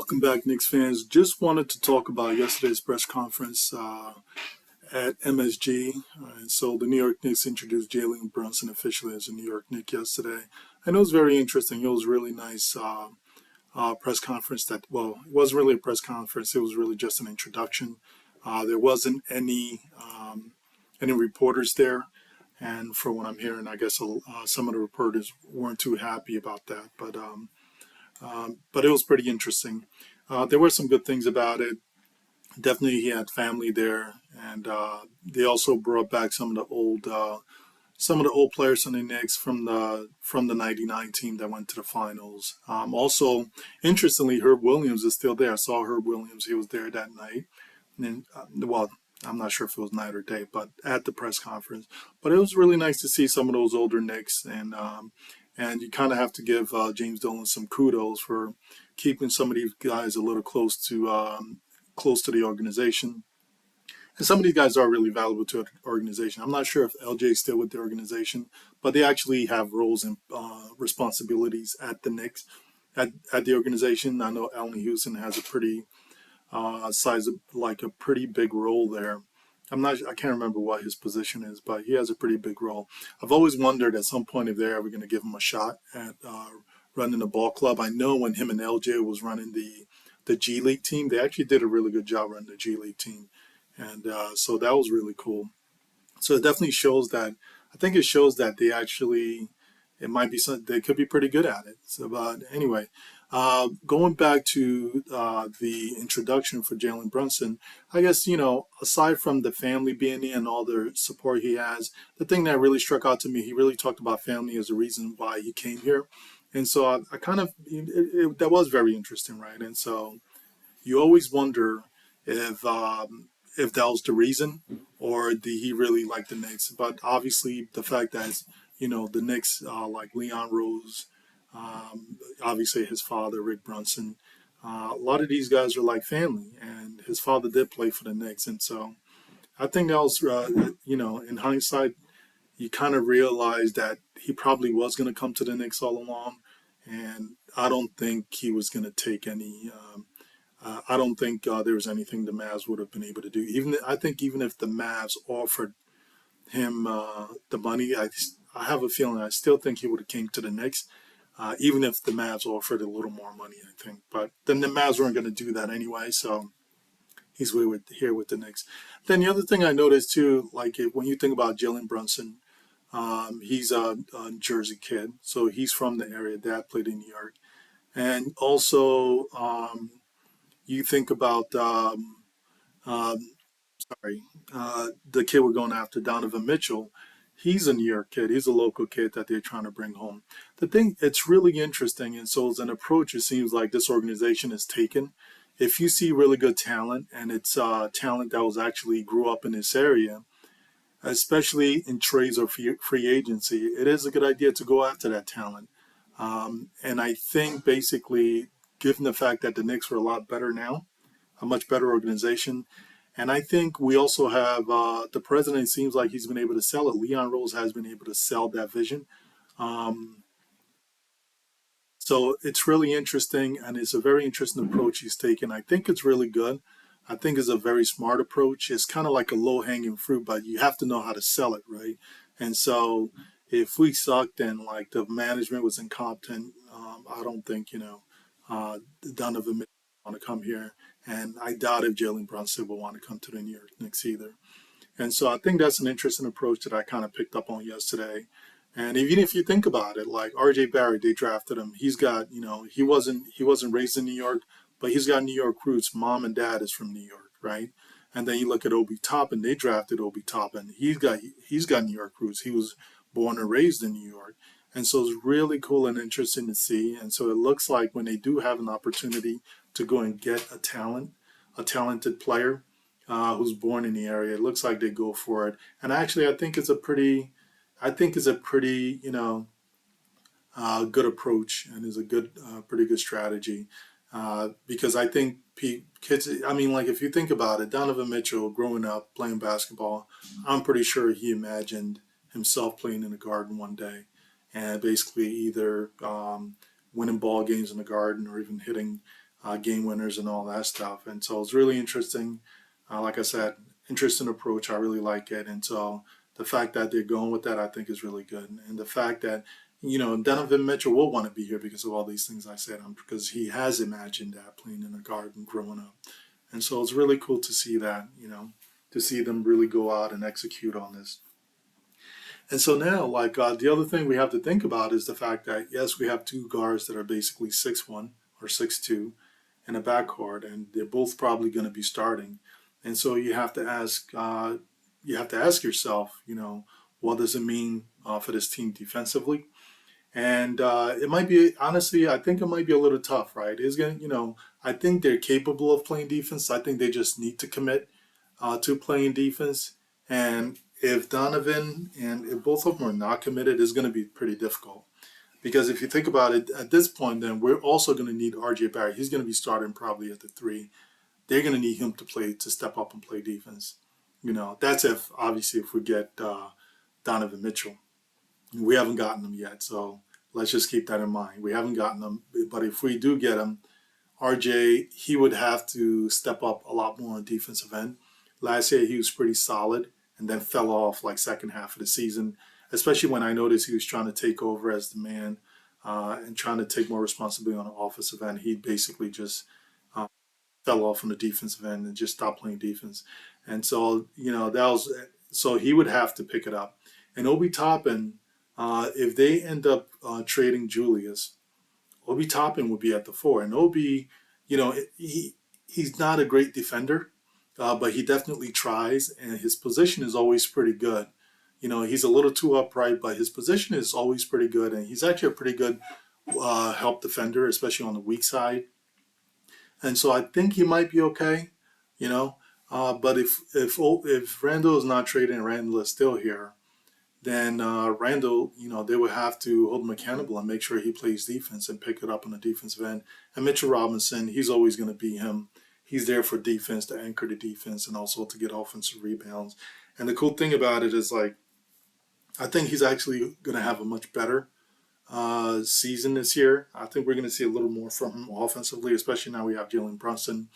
Welcome back, Knicks fans. Just wanted to talk about yesterday's press conference at MSG. And so the New York Knicks introduced Jalen Brunson officially as a New York Knick yesterday. And it was very interesting. It was a really nice press conference well, it wasn't really a press conference. It was really just an introduction. There wasn't any reporters there. And for what I'm hearing, I guess some of the reporters weren't too happy about that. But it was pretty interesting. There were some good things about it. Definitely, he had family there, and they also brought back some of the old players on the Knicks from the '99 team that went to the finals. Also, interestingly, Herb Williams is still there. I saw Herb Williams; he was there that night. And well, I'm not sure if it was night or day, but at the press conference. But it was really nice to see some of those older Knicks, and you kind of have to give James Dolan some kudos for keeping some of these guys a little close to the organization. And some of these guys are really valuable to an organization. I'm not sure if LJ is still with the organization, but they actually have roles and responsibilities at the Knicks, at the organization. I know Allen Houston has a pretty like a pretty big role there. I can't remember what his position is, but he has a pretty big role. I've always wondered at some point if they're ever going to give him a shot at running the ball club. I know when him and LJ was running the G League team, they actually did a really good job running the G League team, and so that was really cool. So it definitely shows that. I think it shows that they actually it might be something they could be pretty good at it. So, but anyway, going back to the introduction for Jalen Brunson, I guess, aside from the family being in and all the support he has, the thing that really struck out to me, he really talked about family as a reason why he came here. And so I kind of, that was very interesting, right? And so you always wonder if if that was the reason, or did he really like the Knicks? But obviously, the fact that the Knicks like Leon Rose, obviously his father Rick Brunson, a lot of these guys are like family, and his father did play for the Knicks, and so I think that was in hindsight, you kind of realize that he probably was going to come to the Knicks all along, and I don't think he was going to take any. I don't think there was anything the Mavs would have been able to do. I think even if the Mavs offered him the money, I have a feeling I still think he would have came to the Knicks, even if the Mavs offered a little more money. I think, but then the Mavs weren't going to do that anyway, so he's here with the Knicks. Then the other thing I noticed too, like when you think about Jalen Brunson, he's a Jersey kid, so he's from the area. Dad played in New York, and also you think about sorry, the kid we're going after, Donovan Mitchell. He's a New York kid. He's a local kid that they're trying to bring home. The thing, it's really interesting. And so, as an approach, it seems like this organization has taken. If you see really good talent, and it's talent that was actually grew up in this area, especially in trades or free agency, it is a good idea to go after that talent. And I think basically, given the fact that the Knicks are a lot better now, a much better organization. And I think we also have the president seems like he's been able to sell it. Leon Rose has been able to sell that vision. Um, so it's really interesting, and it's a very interesting approach he's taken. I think it's really good. I think it's a very smart approach. It's kind of like a low hanging fruit, but you have to know how to sell it, right? And so if we sucked and like the management was incompetent, I don't think, uh, Donovan Mitchell want to come here. And I doubt if Jalen Brunson will want to come to the New York Knicks either. And so I think that's an interesting approach that I kind of picked up on yesterday. And even if you think about it, like R.J. Barrett, they drafted him. He's got, he wasn't raised in New York, but he's got New York roots. Mom and dad is from New York, right? And then you look at Obi Toppin. They drafted Obi Toppin. He's got New York roots. He was born and raised in New York, and so it's really cool and interesting to see. And so it looks like when they do have an opportunity to go and get a talented player who's born in the area, it looks like they go for it. And actually, I think it's a pretty, good approach, and is a pretty good strategy. Because I think kids, I mean, like if you think about it, Donovan Mitchell growing up playing basketball, I'm pretty sure he imagined himself playing in the Garden one day, and basically either winning ball games in the Garden or even hitting game winners and all that stuff. And so it's really interesting. Like I said, interesting approach. I really like it. And so the fact that they're going with that, I think, is really good. And the fact that, Donovan Mitchell will want to be here because of all these things I said, because he has imagined that playing in a garden growing up. And so it's really cool to see that, to see them really go out and execute on this. And so now, like the other thing we have to think about is the fact that yes, we have two guards that are basically 6'1" or 6'2" in a backcourt, and they're both probably going to be starting. And so you have to ask yourself, what does it mean for this team defensively? And it might be, honestly, I think it might be a little tough, right? It's gonna, I think they're capable of playing defense. I think they just need to commit to playing defense. And if Donovan and if both of them are not committed, it's going to be pretty difficult. Because if you think about it, at this point, then we're also going to need RJ Barrett. He's going to be starting probably at the three. They're going to need him to step up and play defense. That's if obviously if we get Donovan Mitchell. We haven't gotten him yet, so let's just keep that in mind. We haven't gotten him, but if we do get him, RJ, he would have to step up a lot more on defensive end. Last year he was pretty solid and then fell off like second half of the season, especially when I noticed he was trying to take over as the man and trying to take more responsibility on the offensive end. He basically just uh, fell off on the defensive end and just stopped playing defense. And so, that was so he would have to pick it up. And Obi Toppin, if they end up trading Julius, Obi Toppin would be at the four. And Obi, he's not a great defender, but he definitely tries, and his position is always pretty good. He's a little too upright, but his position is always pretty good, and he's actually a pretty good help defender, especially on the weak side. And so I think he might be okay, you know. But if Randall is not traded and Randall is still here, then Randall, they would have to hold him accountable and make sure he plays defense and pick it up on the defensive end. And Mitchell Robinson, he's always going to be him. He's there for defense, to anchor the defense, and also to get offensive rebounds. And the cool thing about it is, like, I think he's actually going to have a much better season this year. I think we're going to see a little more from him offensively, especially now we have Jalen Brunson.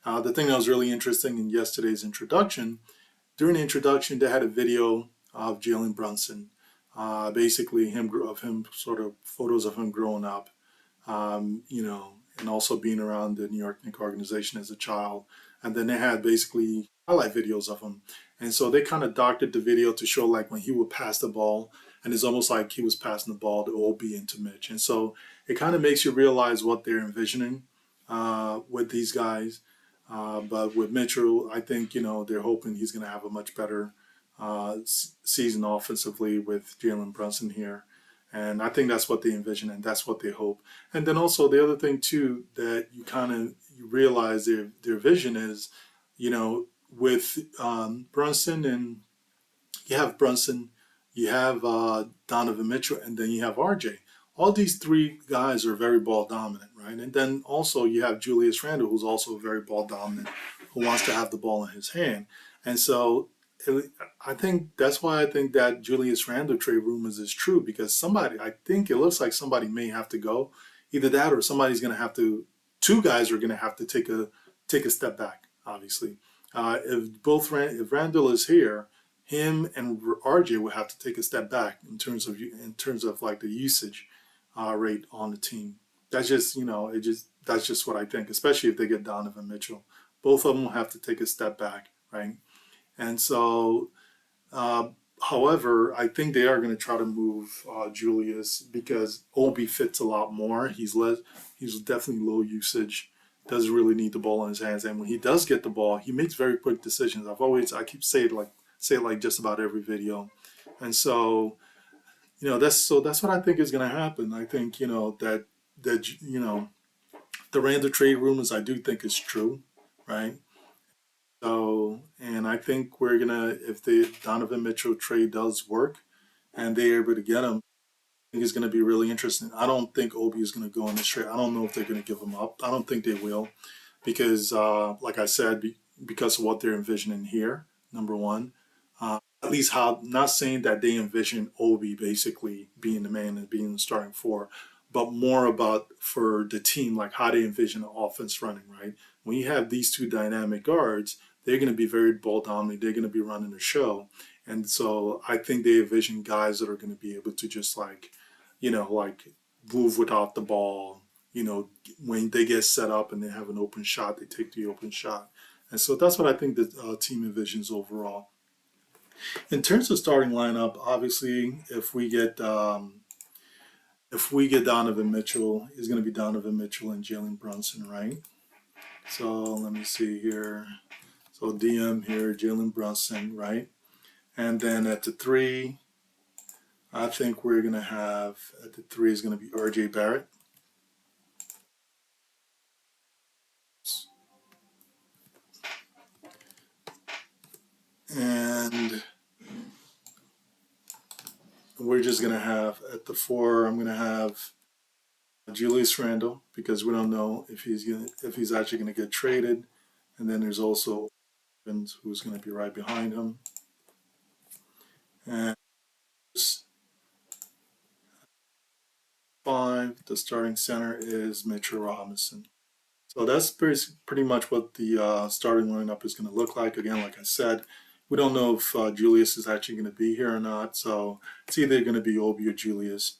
The thing that was really interesting in yesterday's introduction, during the introduction, they had a video of Jalen Brunson, basically him sort of photos of him growing up, and also being around the New York Knicks organization as a child. And then they had basically highlight videos of him. And so they kind of doctored the video to show like when he would pass the ball, and it's almost like he was passing the ball to OB into Mitch. And so it kind of makes you realize what they're envisioning with these guys. But with Mitchell, I think, they're hoping he's going to have a much better season offensively with Jalen Brunson here. And I think that's what they envision and that's what they hope. And then also the other thing too that you realize their vision is, with Brunson, and you have Brunson, you have Donovan Mitchell, and then you have RJ. All these three guys are very ball dominant, right? And then also you have Julius Randle, who's also very ball dominant, who wants to have the ball in his hand. And so I think that's why I think that Julius Randle trade rumors is true, because I think it looks like somebody may have to go, either that or somebody's going to have to. Two guys are going to have to take a step back. Obviously, if Randle is here, him and RJ will have to take a step back in terms of like the usage rate on the team. That's just that's just what I think, especially if they get Donovan Mitchell. Both of them will have to take a step back, right? And so, uh, however, I think they are going to try to move Julius because Obi fits a lot more. He's definitely low usage. Doesn't really need the ball in his hands, and when he does get the ball, he makes very quick decisions. I keep say it like just about every video, and so that's what I think is going to happen. I think that the Randall trade rumors I do think is true, right? So, and I think we're gonna, if the Donovan Mitchell trade does work and they're able to get him, I think it's gonna be really interesting. I don't think Obi is gonna go on this trade. I don't know if they're gonna give him up. I don't think they will, because, like I said, because of what they're envisioning here. Number one, at least how, not saying that they envision Obi basically being the man and being the starting four, but more about for the team, like how they envision the offense running, right? When you have these two dynamic guards, they're going to be very ball dominant. They're going to be running the show. And so I think they envision guys that are going to be able to just like, like move without the ball. When they get set up and they have an open shot, they take the open shot. And so that's what I think the team envisions overall. In terms of starting lineup, obviously, if we get Donovan Mitchell, it's going to be Donovan Mitchell and Jalen Brunson, right? So let me see here. So DM here, Jalen Brunson, right? And then at the three, I think we're going to have at the three is going to be RJ Barrett. And we're just going to have at the four, I'm going to have Julius Randle because we don't know if he's actually going to get traded. And then there's also Evans, who's going to be right behind him. And five, the starting center is Mitchell Robinson. So that's pretty much what the starting lineup is going to look like. Again, like I said, we don't know if Julius is actually going to be here or not. So it's either going to be Obi or Julius.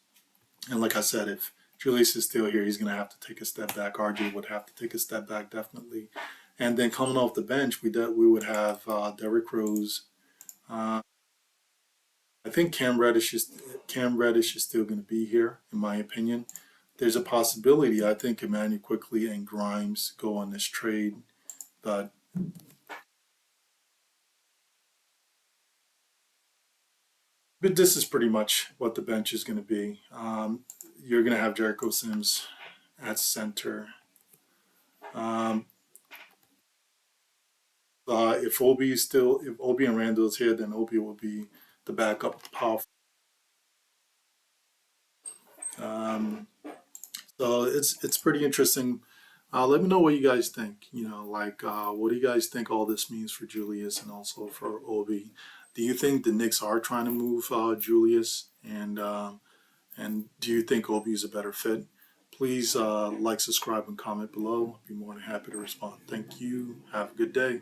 And like I said, if Julius is still here, he's going to have to take a step back. RJ would have to take a step back, definitely. And then coming off the bench, we would have Derrick Rose. Uh, I think Cam Reddish is still going to be here, in my opinion. There's a possibility. I think Emmanuel quickly and Grimes go on this trade, but this is pretty much what the bench is going to be. You're going to have Jericho Sims at center. Um, if Obi and Randall is here, then Obi will be the backup power. Um, so it's pretty interesting. Let me know what you guys think. What do you guys think all this means for Julius and also for Obi? Do you think the Knicks are trying to move Julius, and do you think Obi is a better fit? Please like, subscribe, and comment below. I'd be more than happy to respond. Thank you. Have a good day.